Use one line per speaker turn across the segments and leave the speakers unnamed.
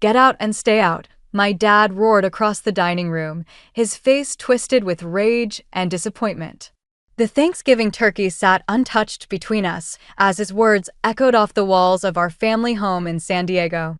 Get out and stay out, my dad roared across the dining room, his face twisted with rage and disappointment. The Thanksgiving turkey sat untouched between us as his words echoed off the walls of our family home in San Diego.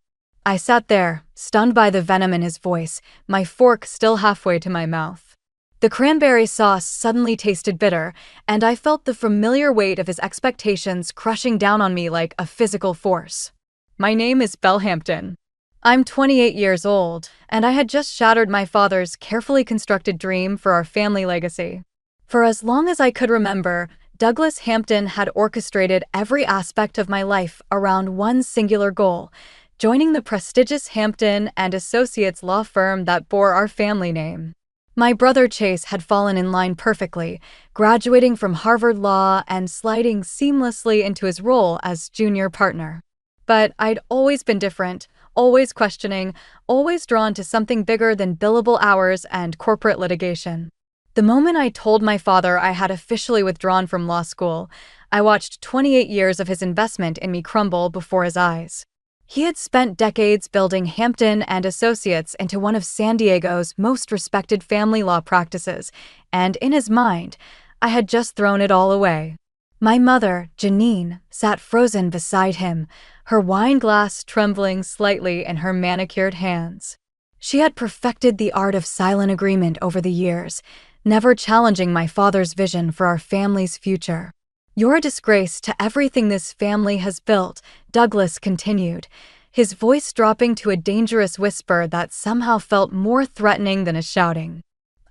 I sat there, stunned by the venom in his voice, my fork still halfway to my mouth. The cranberry sauce suddenly tasted bitter, and I felt the familiar weight of his expectations crushing down on me like a physical force. My name is Belle Hampton. I'm 28 years old, and I had just shattered my father's carefully constructed dream for our family legacy. For as long as I could remember, Douglas Hampton had orchestrated every aspect of my life around one singular goal: joining the prestigious Hampton and Associates law firm that bore our family name. My brother Chase had fallen in line perfectly, graduating from Harvard Law and sliding seamlessly into his role as junior partner. But I'd always been different, always questioning, always drawn to something bigger than billable hours and corporate litigation. The moment I told my father I had officially withdrawn from law school, I watched 28 years of his investment in me crumble before his eyes. He had spent decades building Hampton and Associates into one of San Diego's most respected family law practices, and in his mind, I had just thrown it all away. My mother, Janine, sat frozen beside him, her wine glass trembling slightly in her manicured hands. She had perfected the art of silent agreement over the years, never challenging my father's vision for our family's future. "You're a disgrace to everything this family has built," Douglas continued, his voice dropping to a dangerous whisper that somehow felt more threatening than a shouting.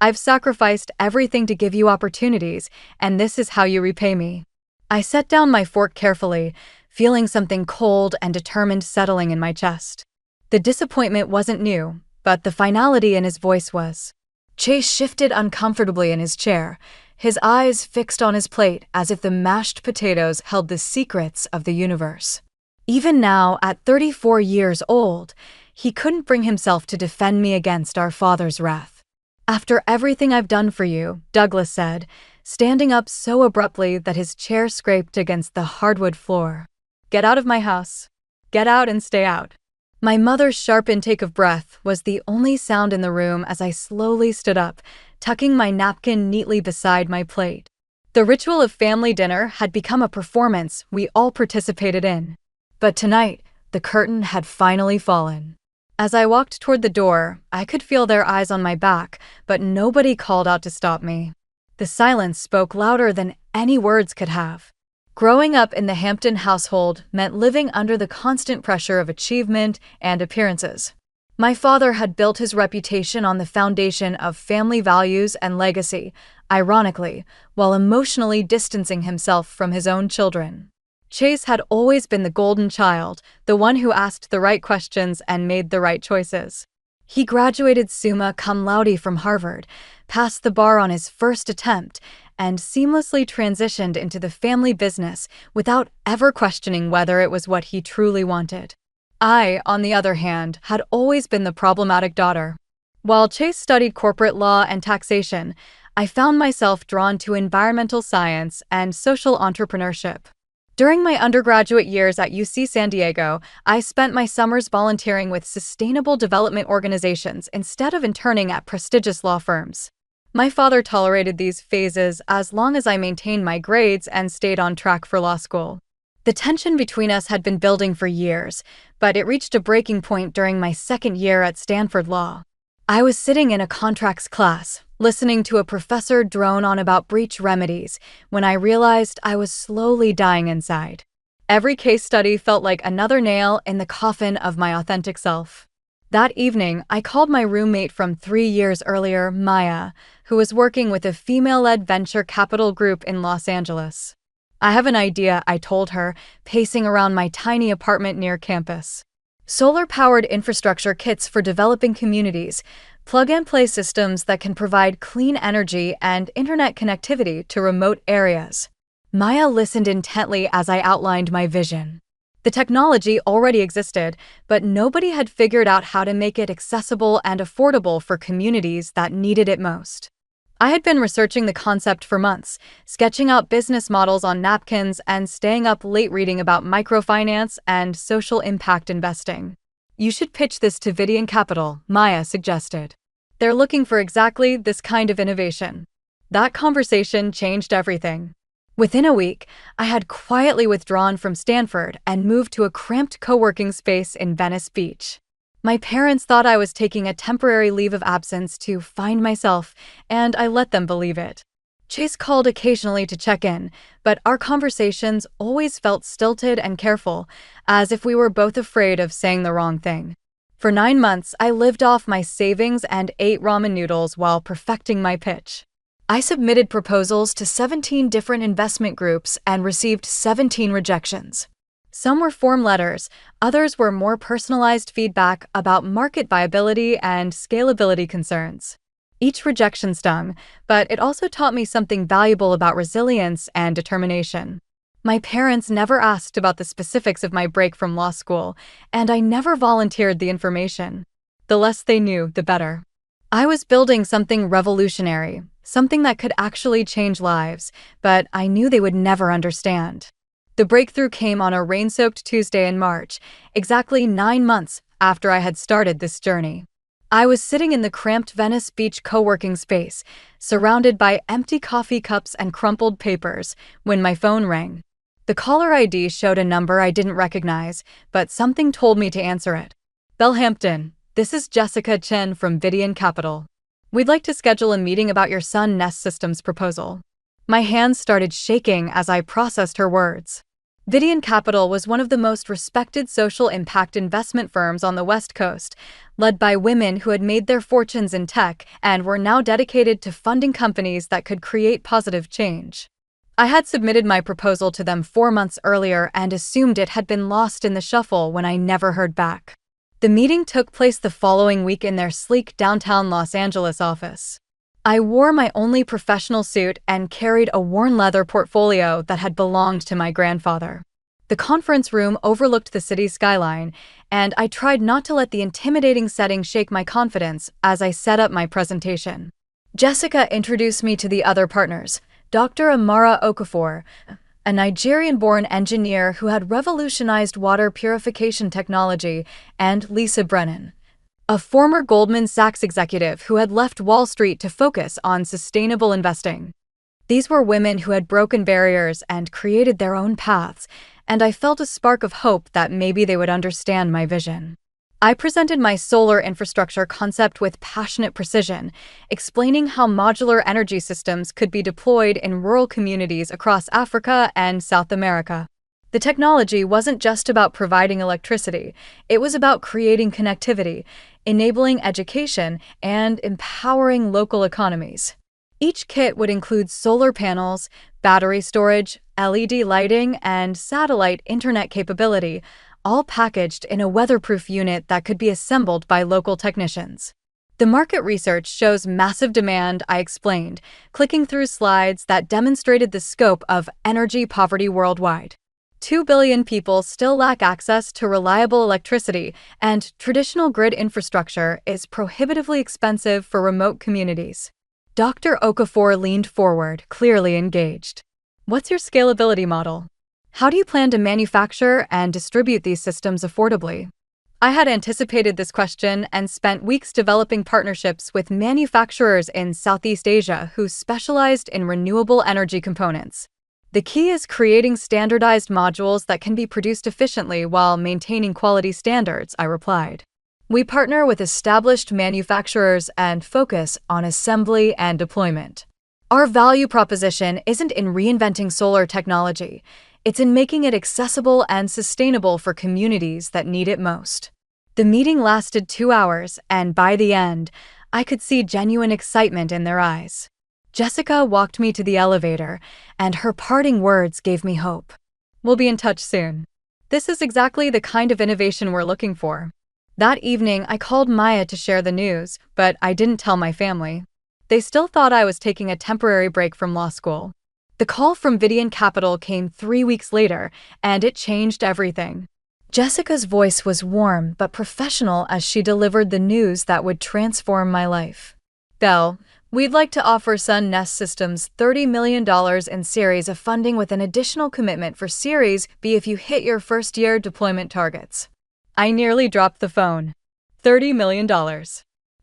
"I've sacrificed everything to give you opportunities, and this is how you repay me." I set down my fork carefully, feeling something cold and determined settling in my chest. The disappointment wasn't new, but the finality in his voice was. Chase shifted uncomfortably in his chair, his eyes fixed on his plate as if the mashed potatoes held the secrets of the universe. Even now, at 34 years old, he couldn't bring himself to defend me against our father's wrath. "After everything I've done for you," Douglas said, standing up so abruptly that his chair scraped against the hardwood floor. "Get out of my house. Get out and stay out." My mother's sharp intake of breath was the only sound in the room as I slowly stood up, tucking my napkin neatly beside my plate. The ritual of family dinner had become a performance we all participated in. But tonight, the curtain had finally fallen. As I walked toward the door, I could feel their eyes on my back, but nobody called out to stop me. The silence spoke louder than any words could have. Growing up in the Hampton household meant living under the constant pressure of achievement and appearances. My father had built his reputation on the foundation of family values and legacy, ironically, while emotionally distancing himself from his own children. Chase had always been the golden child, the one who asked the right questions and made the right choices. He graduated summa cum laude from Harvard, passed the bar on his first attempt, and seamlessly transitioned into the family business without ever questioning whether it was what he truly wanted. I, on the other hand, had always been the problematic daughter. While Chase studied corporate law and taxation, I found myself drawn to environmental science and social entrepreneurship. During my undergraduate years at UC San Diego, I spent my summers volunteering with sustainable development organizations instead of interning at prestigious law firms. My father tolerated these phases as long as I maintained my grades and stayed on track for law school. The tension between us had been building for years, but it reached a breaking point during my second year at Stanford Law. I was sitting in a contracts class, listening to a professor drone on about breach remedies, when I realized I was slowly dying inside. Every case study felt like another nail in the coffin of my authentic self. That evening, I called my roommate from 3 years earlier, Maya, who was working with a female-led venture capital group in Los Angeles. "I have an idea," I told her, pacing around my tiny apartment near campus. Solar-powered infrastructure kits for developing communities, plug-and-play systems that can provide clean energy and internet connectivity to remote areas. Maya listened intently as I outlined my vision. The technology already existed, but nobody had figured out how to make it accessible and affordable for communities that needed it most. I had been researching the concept for months, sketching out business models on napkins and staying up late reading about microfinance and social impact investing. You should pitch this to Vidian Capital, Maya suggested. They're looking for exactly this kind of innovation. That conversation changed everything. Within a week, I had quietly withdrawn from Stanford and moved to a cramped co-working space in Venice Beach. My parents thought I was taking a temporary leave of absence to find myself, and I let them believe it. Chase called occasionally to check in, but our conversations always felt stilted and careful, as if we were both afraid of saying the wrong thing. For 9 months, I lived off my savings and ate ramen noodles while perfecting my pitch. I submitted proposals to 17 different investment groups and received 17 rejections. Some were form letters, others were more personalized feedback about market viability and scalability concerns. Each rejection stung, but it also taught me something valuable about resilience and determination. My parents never asked about the specifics of my break from law school, and I never volunteered the information. The less they knew, the better. I was building something revolutionary, something that could actually change lives, but I knew they would never understand. The breakthrough came on a rain-soaked Tuesday in March, exactly 9 months after I had started this journey. I was sitting in the cramped Venice Beach co-working space, surrounded by empty coffee cups and crumpled papers, when my phone rang. The caller ID showed a number I didn't recognize, but something told me to answer it. Bellhampton, this is Jessica Chen from Vidian Capital. We'd like to schedule a meeting about your Sun Nest Systems proposal. My hands started shaking as I processed her words. Vidian Capital was one of the most respected social impact investment firms on the West Coast, led by women who had made their fortunes in tech and were now dedicated to funding companies that could create positive change. I had submitted my proposal to them 4 months earlier and assumed it had been lost in the shuffle when I never heard back. The meeting took place the following week in their sleek downtown Los Angeles office. I wore my only professional suit and carried a worn leather portfolio that had belonged to my grandfather. The conference room overlooked the city skyline, and I tried not to let the intimidating setting shake my confidence as I set up my presentation. Jessica introduced me to the other partners, Dr. Amara Okafor, a Nigerian-born engineer who had revolutionized water purification technology, and Lisa Brennan, a former Goldman Sachs executive who had left Wall Street to focus on sustainable investing. These were women who had broken barriers and created their own paths, and I felt a spark of hope that maybe they would understand my vision. I presented my solar infrastructure concept with passionate precision, explaining how modular energy systems could be deployed in rural communities across Africa and South America. The technology wasn't just about providing electricity, it was about creating connectivity, enabling education, and empowering local economies. Each kit would include solar panels, battery storage, LED lighting, and satellite internet capability, all packaged in a weatherproof unit that could be assembled by local technicians. The market research shows massive demand, I explained, clicking through slides that demonstrated the scope of energy poverty worldwide. 2 billion people still lack access to reliable electricity, and traditional grid infrastructure is prohibitively expensive for remote communities. Dr. Okafor leaned forward, clearly engaged. What's your scalability model? How do you plan to manufacture and distribute these systems affordably? I had anticipated this question and spent weeks developing partnerships with manufacturers in Southeast Asia who specialized in renewable energy components. The key is creating standardized modules that can be produced efficiently while maintaining quality standards, I replied. We partner with established manufacturers and focus on assembly and deployment. Our value proposition isn't in reinventing solar technology. It's in making it accessible and sustainable for communities that need it most. The meeting lasted 2 hours, and by the end, I could see genuine excitement in their eyes. Jessica walked me to the elevator, and her parting words gave me hope. We'll be in touch soon. This is exactly the kind of innovation we're looking for. That evening, I called Maya to share the news, but I didn't tell my family. They still thought I was taking a temporary break from law school. The call from Vidian Capital came 3 weeks later, and it changed everything. Jessica's voice was warm but professional as she delivered the news that would transform my life. Belle, we'd like to offer Sun Nest Systems $30 million in Series A funding with an additional commitment for Series B if you hit your first-year deployment targets. I nearly dropped the phone. $30 million.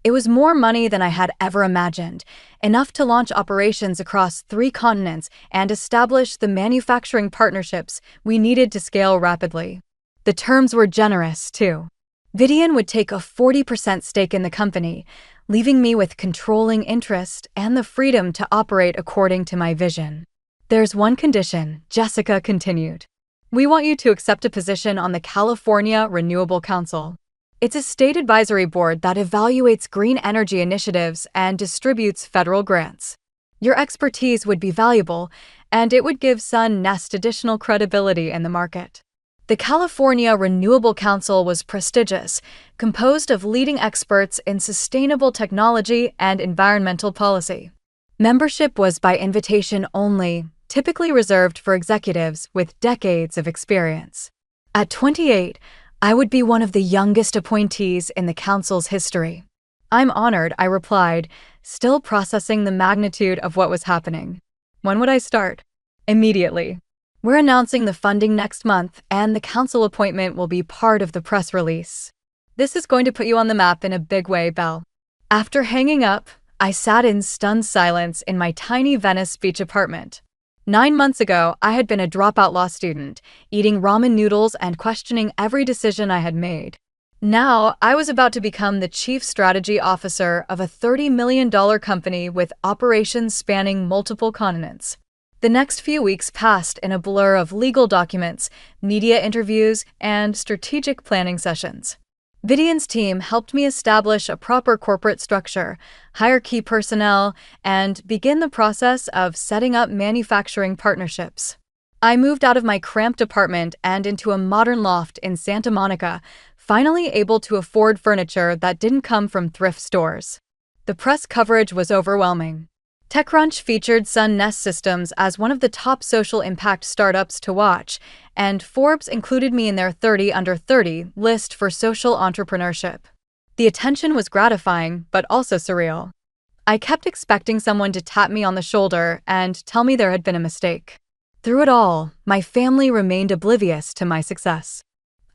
It was more money than I had ever imagined, enough to launch operations across 3 continents and establish the manufacturing partnerships we needed to scale rapidly. The terms were generous, too. Vidian would take a 40% stake in the company, leaving me with controlling interest and the freedom to operate according to my vision. There's one condition, Jessica continued. We want you to accept a position on the California Renewable Council. It's a state advisory board that evaluates green energy initiatives and distributes federal grants. Your expertise would be valuable, and it would give Sun Nest additional credibility in the market. The California Renewable Council was prestigious, composed of leading experts in sustainable technology and environmental policy. Membership was by invitation only, typically reserved for executives with decades of experience. At 28, I would be one of the youngest appointees in the council's history. I'm honored, I replied, still processing the magnitude of what was happening. When would I start? Immediately. We're announcing the funding next month, and the council appointment will be part of the press release. This is going to put you on the map in a big way, Belle. After hanging up, I sat in stunned silence in my tiny Venice Beach apartment. 9 months ago, I had been a dropout law student, eating ramen noodles and questioning every decision I had made. Now, I was about to become the chief strategy officer of a $30 million company with operations spanning multiple continents. The next few weeks passed in a blur of legal documents, media interviews, and strategic planning sessions. Vidian's team helped me establish a proper corporate structure, hire key personnel, and begin the process of setting up manufacturing partnerships. I moved out of my cramped apartment and into a modern loft in Santa Monica, finally able to afford furniture that didn't come from thrift stores. The press coverage was overwhelming. TechCrunch featured Sun Nest Systems as one of the top social impact startups to watch, and Forbes included me in their 30 under 30 list for social entrepreneurship. The attention was gratifying, but also surreal. I kept expecting someone to tap me on the shoulder and tell me there had been a mistake. Through it all, my family remained oblivious to my success.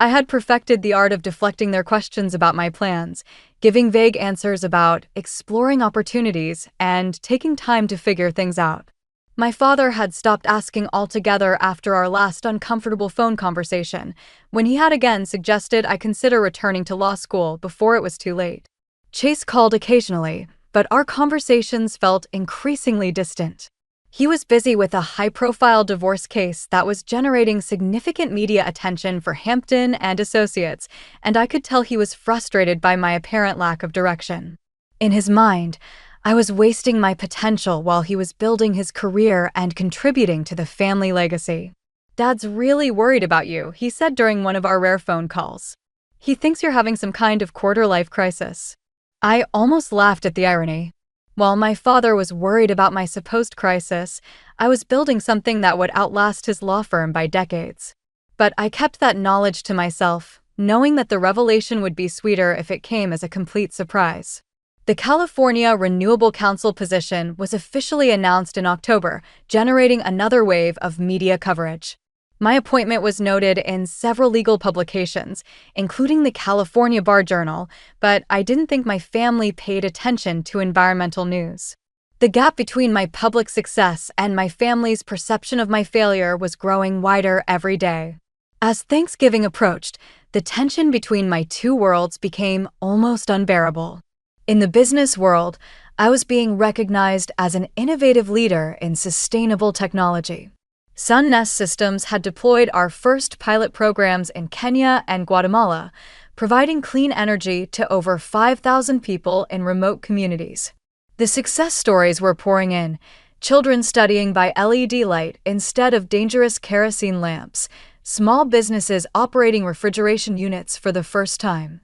I had perfected the art of deflecting their questions about my plans, giving vague answers about exploring opportunities and taking time to figure things out. My father had stopped asking altogether after our last uncomfortable phone conversation, when he had again suggested I consider returning to law school before it was too late. Chase called occasionally, but our conversations felt increasingly distant. He was busy with a high-profile divorce case that was generating significant media attention for Hampton and Associates, and I could tell he was frustrated by my apparent lack of direction. In his mind, I was wasting my potential while he was building his career and contributing to the family legacy. "Dad's really worried about you," he said during one of our rare phone calls. "He thinks you're having some kind of quarter-life crisis." I almost laughed at the irony. While my father was worried about my supposed crisis, I was building something that would outlast his law firm by decades. But I kept that knowledge to myself, knowing that the revelation would be sweeter if it came as a complete surprise. The California Renewable Council position was officially announced in October, generating another wave of media coverage. My appointment was noted in several legal publications, including the California Bar Journal, but I didn't think my family paid attention to environmental news. The gap between my public success and my family's perception of my failure was growing wider every day. As Thanksgiving approached, the tension between my two worlds became almost unbearable. In the business world, I was being recognized as an innovative leader in sustainable technology. Sun Nest Systems had deployed our first pilot programs in Kenya and Guatemala, providing clean energy to over 5,000 people in remote communities. The success stories were pouring in, children studying by LED light instead of dangerous kerosene lamps, small businesses operating refrigeration units for the first time,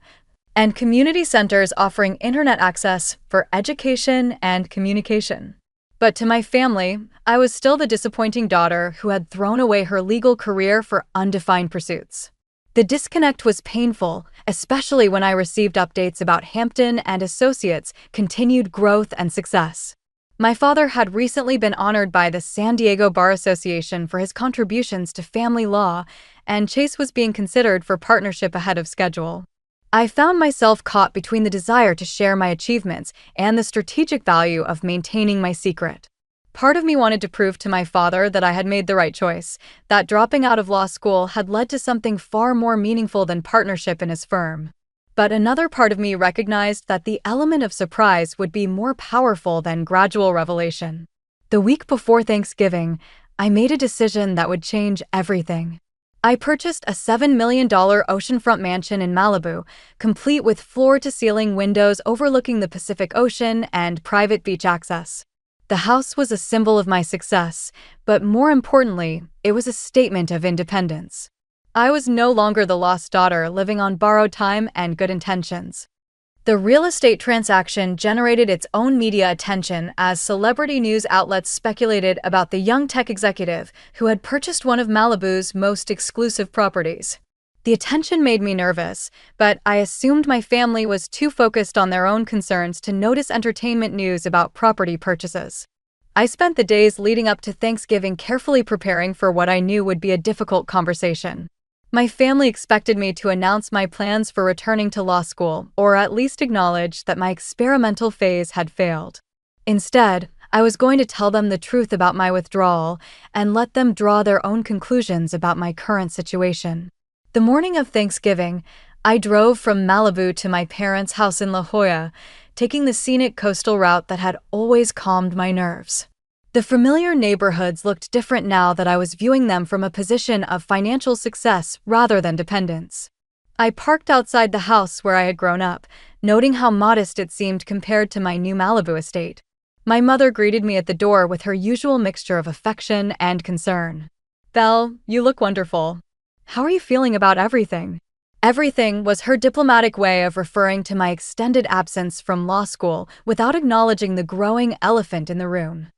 and community centers offering internet access for education and communication. But to my family, I was still the disappointing daughter who had thrown away her legal career for undefined pursuits. The disconnect was painful, especially when I received updates about Hampton and Associates' continued growth and success. My father had recently been honored by the San Diego Bar Association for his contributions to family law, and Chase was being considered for partnership ahead of schedule. I found myself caught between the desire to share my achievements and the strategic value of maintaining my secret. Part of me wanted to prove to my father that I had made the right choice, that dropping out of law school had led to something far more meaningful than partnership in his firm. But another part of me recognized that the element of surprise would be more powerful than gradual revelation. The week before Thanksgiving, I made a decision that would change everything. I purchased a $7 million oceanfront mansion in Malibu, complete with floor-to-ceiling windows overlooking the Pacific Ocean and private beach access. The house was a symbol of my success, but more importantly, it was a statement of independence. I was no longer the lost daughter living on borrowed time and good intentions. The real estate transaction generated its own media attention as celebrity news outlets speculated about the young tech executive who had purchased one of Malibu's most exclusive properties. The attention made me nervous, but I assumed my family was too focused on their own concerns to notice entertainment news about property purchases. I spent the days leading up to Thanksgiving carefully preparing for what I knew would be a difficult conversation. My family expected me to announce my plans for returning to law school, or at least acknowledge that my experimental phase had failed. Instead, I was going to tell them the truth about my withdrawal and let them draw their own conclusions about my current situation. The morning of Thanksgiving, I drove from Malibu to my parents' house in La Jolla, taking the scenic coastal route that had always calmed my nerves. The familiar neighborhoods looked different now that I was viewing them from a position of financial success rather than dependence. I parked outside the house where I had grown up, noting how modest it seemed compared to my new Malibu estate. My mother greeted me at the door with her usual mixture of affection and concern. "Belle, you look wonderful. How are you feeling about everything?" Everything was her diplomatic way of referring to my extended absence from law school without acknowledging the growing elephant in the room.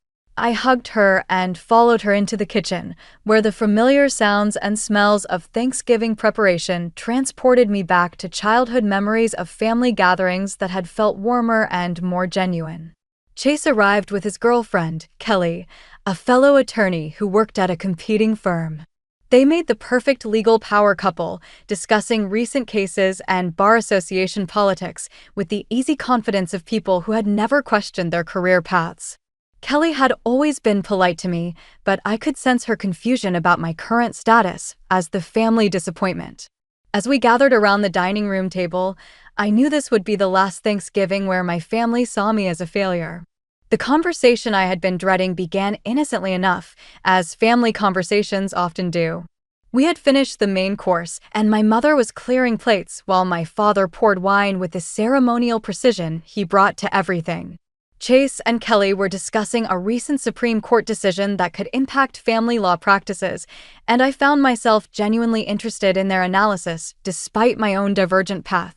I hugged her and followed her into the kitchen, where the familiar sounds and smells of Thanksgiving preparation transported me back to childhood memories of family gatherings that had felt warmer and more genuine. Chase arrived with his girlfriend, Kelly, a fellow attorney who worked at a competing firm. They made the perfect legal power couple, discussing recent cases and bar association politics with the easy confidence of people who had never questioned their career paths. Kelly had always been polite to me, but I could sense her confusion about my current status as the family disappointment. As we gathered around the dining room table, I knew this would be the last Thanksgiving where my family saw me as a failure. The conversation I had been dreading began innocently enough, as family conversations often do. We had finished the main course, and my mother was clearing plates while my father poured wine with the ceremonial precision he brought to everything. Chase and Kelly were discussing a recent Supreme Court decision that could impact family law practices, and I found myself genuinely interested in their analysis, despite my own divergent path.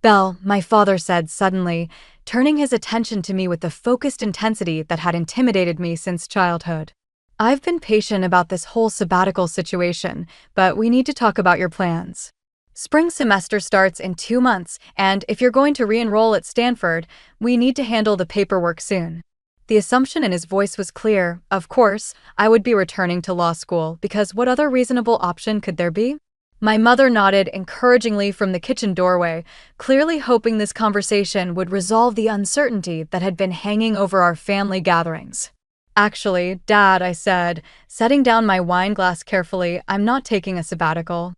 "Belle," my father said suddenly, turning his attention to me with the focused intensity that had intimidated me since childhood. "I've been patient about this whole sabbatical situation, but we need to talk about your plans. Spring semester starts in 2 months, and if you're going to re-enroll at Stanford, we need to handle the paperwork soon." The assumption in his voice was clear. Of course, I would be returning to law school, because what other reasonable option could there be? My mother nodded encouragingly from the kitchen doorway, clearly hoping this conversation would resolve the uncertainty that had been hanging over our family gatherings. "Actually, Dad," I said, setting down my wine glass carefully, "I'm not taking a sabbatical.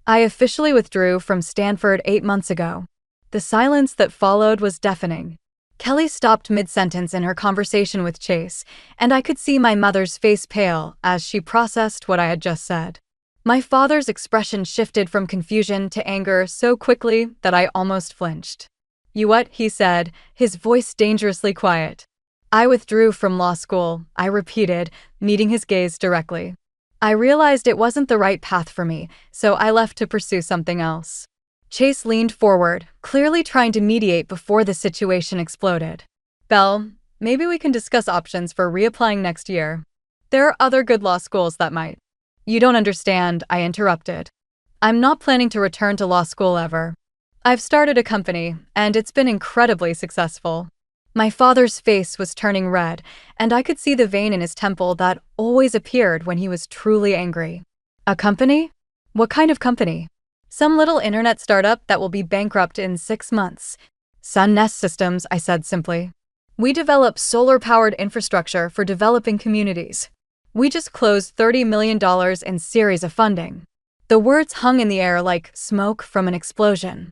I officially withdrew from Stanford 8 months ago." The silence that followed was deafening. Kelly stopped mid-sentence in her conversation with Chase, and I could see my mother's face pale as she processed what I had just said. My father's expression shifted from confusion to anger so quickly that I almost flinched. "You what?" he said, his voice dangerously quiet. "I withdrew from law school," I repeated, meeting his gaze directly. I realized it wasn't the right path for me, so I left to pursue something else. Chase leaned forward, clearly trying to mediate before the situation exploded. "Belle, maybe we can discuss options for reapplying next year. There are other good law schools that might." "You don't understand," I interrupted. "I'm not planning to return to law school ever. I've started a company, and it's been incredibly successful." My father's face was turning red, and I could see the vein in his temple that always appeared when he was truly angry. "A company? What kind of company? Some little internet startup that will be bankrupt in 6 months. Sun Nest Systems, I said simply. We develop solar-powered infrastructure for developing communities. We just closed $30 million in series of funding. The words hung in the air like smoke from an explosion.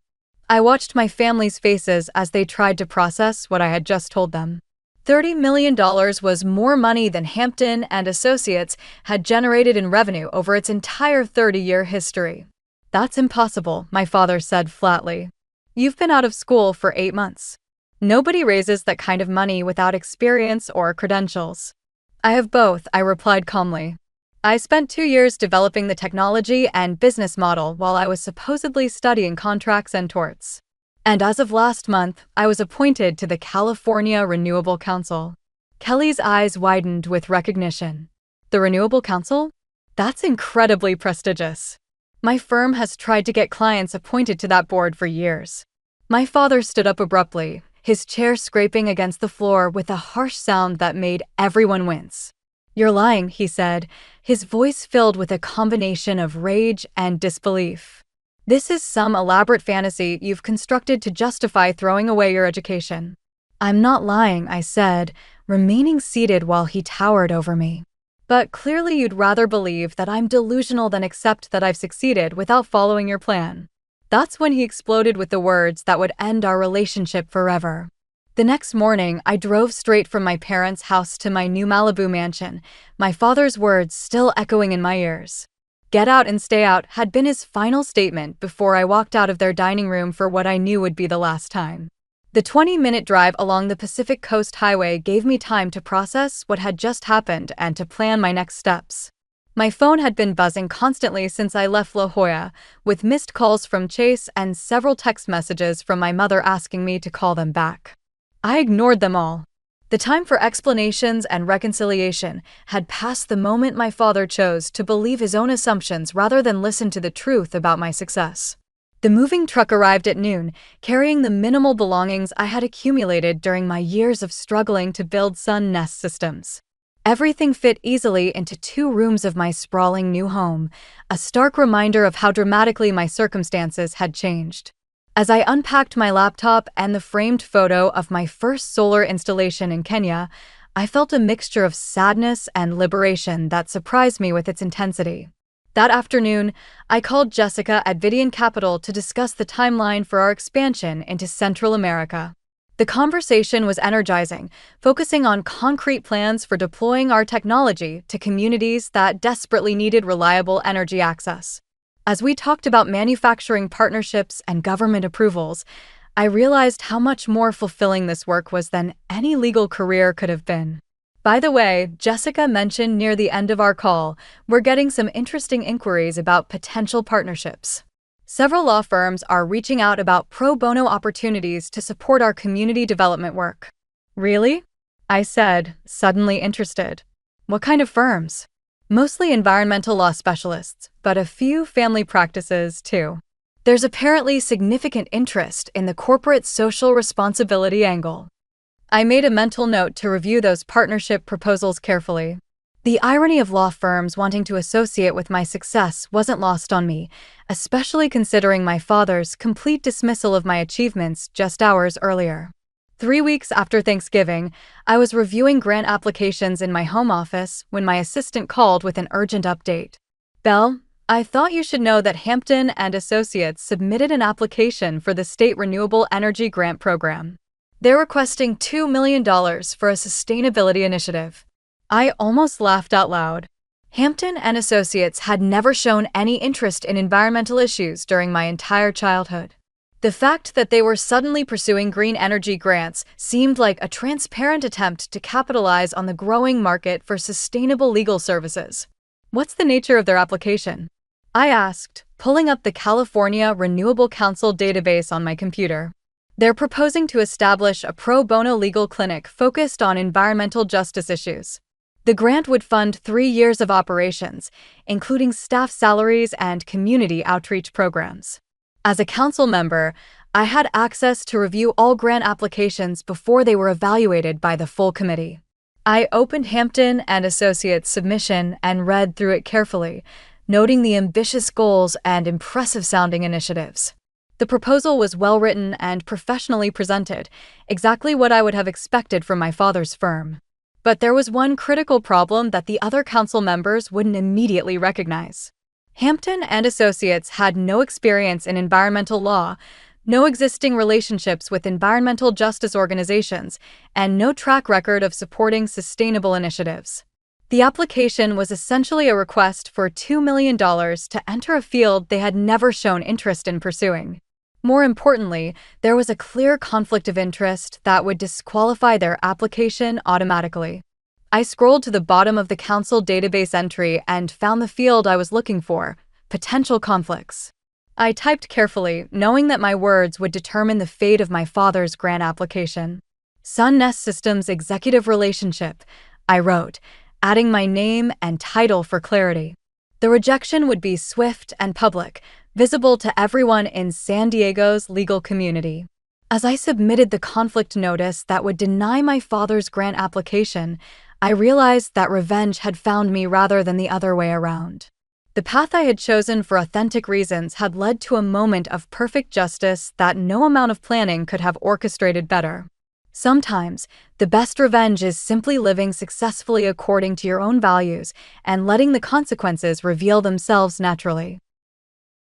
I watched my family's faces as they tried to process what I had just told them. $30 million was more money than Hampton and Associates had generated in revenue over its entire 30-year history. That's impossible, my father said flatly. You've been out of school for 8 months. Nobody raises that kind of money without experience or credentials. I have both, I replied calmly. I spent 2 years developing the technology and business model while I was supposedly studying contracts and torts. And as of last month, I was appointed to the California Renewable Council. Kelly's eyes widened with recognition. The Renewable Council? That's incredibly prestigious. My firm has tried to get clients appointed to that board for years. My father stood up abruptly, his chair scraping against the floor with a harsh sound that made everyone wince. You're lying, he said, his voice filled with a combination of rage and disbelief. This is some elaborate fantasy you've constructed to justify throwing away your education. I'm not lying, I said, remaining seated while he towered over me. But clearly you'd rather believe that I'm delusional than accept that I've succeeded without following your plan. That's when he exploded with the words that would end our relationship forever. The next morning, I drove straight from my parents' house to my new Malibu mansion, my father's words still echoing in my ears. Get out and stay out had been his final statement before I walked out of their dining room for what I knew would be the last time. The 20-minute drive along the Pacific Coast Highway gave me time to process what had just happened and to plan my next steps. My phone had been buzzing constantly since I left La Jolla, with missed calls from Chase and several text messages from my mother asking me to call them back. I ignored them all. The time for explanations and reconciliation had passed the moment my father chose to believe his own assumptions rather than listen to the truth about my success. The moving truck arrived at noon, carrying the minimal belongings I had accumulated during my years of struggling to build Sun Nest Systems. Everything fit easily into 2 rooms of my sprawling new home, a stark reminder of how dramatically my circumstances had changed. As I unpacked my laptop and the framed photo of my first solar installation in Kenya, I felt a mixture of sadness and liberation that surprised me with its intensity. That afternoon, I called Jessica at Vidian Capital to discuss the timeline for our expansion into Central America. The conversation was energizing, focusing on concrete plans for deploying our technology to communities that desperately needed reliable energy access. As we talked about manufacturing partnerships and government approvals, I realized how much more fulfilling this work was than any legal career could have been. By the way, Jessica mentioned near the end of our call, we're getting some interesting inquiries about potential partnerships. Several law firms are reaching out about pro bono opportunities to support our community development work. Really? I said, suddenly interested. What kind of firms? Mostly environmental law specialists, but a few family practices too. There's apparently significant interest in the corporate social responsibility angle. I made a mental note to review those partnership proposals carefully. The irony of law firms wanting to associate with my success wasn't lost on me, especially considering my father's complete dismissal of my achievements just hours earlier. 3 weeks after Thanksgiving, I was reviewing grant applications in my home office when my assistant called with an urgent update. Belle, I thought you should know that Hampton and Associates submitted an application for the State Renewable Energy Grant Program. They're requesting $2 million for a sustainability initiative. I almost laughed out loud. Hampton and Associates had never shown any interest in environmental issues during my entire childhood. The fact that they were suddenly pursuing green energy grants seemed like a transparent attempt to capitalize on the growing market for sustainable legal services. What's the nature of their application? I asked, pulling up the California Renewable Council database on my computer. They're proposing to establish a pro bono legal clinic focused on environmental justice issues. The grant would fund 3 years of operations, including staff salaries and community outreach programs. As a council member, I had access to review all grant applications before they were evaluated by the full committee. I opened Hampton and Associates' submission and read through it carefully, noting the ambitious goals and impressive-sounding initiatives. The proposal was well-written and professionally presented, exactly what I would have expected from my father's firm. But there was one critical problem that the other council members wouldn't immediately recognize. Hampton and Associates had no experience in environmental law, no existing relationships with environmental justice organizations, and no track record of supporting sustainable initiatives. The application was essentially a request for $2 million to enter a field they had never shown interest in pursuing. More importantly, there was a clear conflict of interest that would disqualify their application automatically. I scrolled to the bottom of the council database entry and found the field I was looking for: potential conflicts. I typed carefully, knowing that my words would determine the fate of my father's grant application. Sun Nest Systems Executive Relationship, I wrote, adding my name and title for clarity. The rejection would be swift and public, visible to everyone in San Diego's legal community. As I submitted the conflict notice that would deny my father's grant application, I realized that revenge had found me rather than the other way around. The path I had chosen for authentic reasons had led to a moment of perfect justice that no amount of planning could have orchestrated better. Sometimes, the best revenge is simply living successfully according to your own values and letting the consequences reveal themselves naturally.